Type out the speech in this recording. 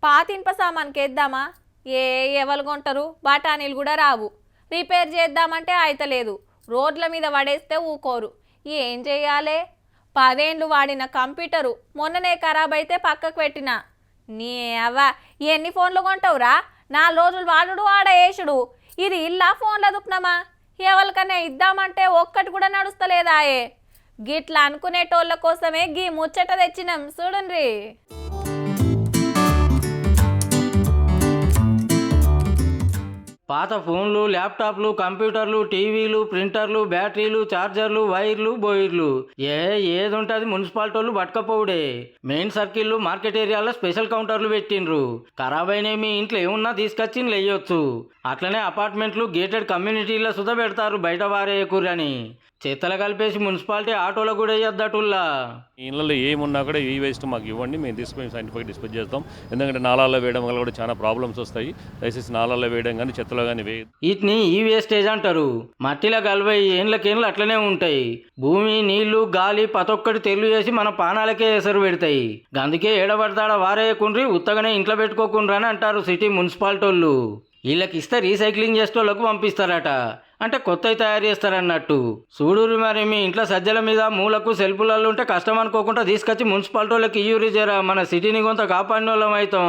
పాత ఇనుప సామాన్కి వేద్దామా? ఎవరు కొంటారు? బఠానీలు కూడా రావు. రిపేర్ చేద్దామంటే అయితలేదు. రోడ్ల మీద పడేస్తే ఊకోరు. ఏం చేయాలి? 10 ఏళ్ళు వాడిన కంప్యూటరు మొన్ననే ఖరాబ్ అయితే పక్కకు పెట్టిన. నీ అవ్వ ఎన్ని ఫోన్లు కొంటావురా? 4 రోజులు వాడుడు ఆడ వేసుడు. ఇది ఇల్లా ఫోన్ల దుఃఖనమా? ఎవరికన్నా ఇద్దామంటే ఒక్కటి కూడా నడుస్తలేదాయే. గిట్లా అనుకునేటోళ్ళ కోసమే గీ ముచ్చట తెచ్చినాం చూడండి. పాత ఫోన్లు, ల్యాప్టాప్లు, కంప్యూటర్లు, టీవీలు, ప్రింటర్లు, బ్యాటరీలు, ఛార్జర్లు, వైర్లు, బోయిర్లు ఏది ఉంటుంది మున్సిపాలిటీ వాళ్ళు పట్టుకపోవుడే. మెయిన్ సర్కిల్ మార్కెట్ ఏరియాలో స్పెషల్ కౌంటర్లు పెట్టిండ్రు. ఖరాబ్ అయిన మీ ఇంట్లో ఏమున్నా తీసుకొచ్చి లేయొచ్చు. అట్లనే అపార్ట్మెంట్లు గేటెడ్ కమ్యూనిటీలో సుధా పెడతారు బయట వారే కూరని. చెత్తలు కలిపేసి మున్సిపాలిటీ ఆటోలో కూడా వేయొద్దటుల్లా. ఇళ్ళలో ఏమున్నా కూడా ఈ వేస్ట్ మాకు ఇవ్వండి, మేము తీసుకొని సైంటిఫిక్ డిస్పోజ్ చేస్తాం. ఎందుకంటే నాలాల్లో వేయడం వల్ల కూడా చాలా ప్రాబ్లమ్స్ వస్తాయి. దయచేసి నాలాల్లో వేయడం కానీ చెత్తలో కానీ వేయదు. వీటిని ఈ వేస్టేజ్ అంటారు. మట్టిలో కలవై ఏండ్లకేండ్లు అట్లనే ఉంటాయి. భూమి, నీళ్లు, గాలి ప్రతొక్కటి తెల్లు చేసి మన పానాలకే ఎసరు పెడతాయి. అందుకే ఏడబడతాడ వారేయకుండ్రి, ఉత్తగానే ఇంట్లో పెట్టుకోకుండ్రి అని అంటారు సిటీ మున్సిపాలిటీ వాళ్ళు. వీళ్ళకి ఇస్తే రీసైక్లింగ్ చేసేటోళ్ళకు పంపిస్తారట. అంటే కొత్తవి తయారు చేస్తారన్నట్టు. చూడురు మరి మీ ఇంట్లో సజ్జల మీద మూలకు సెల్ఫులలో ఉంటే కష్టం అనుకోకుండా తీసుకొచ్చి మున్సిపాలిటీ వాళ్ళకి ఇయ్యూరి జరా. మన సిటీని కొంత కాపాడిన వాళ్ళం అవుతాం.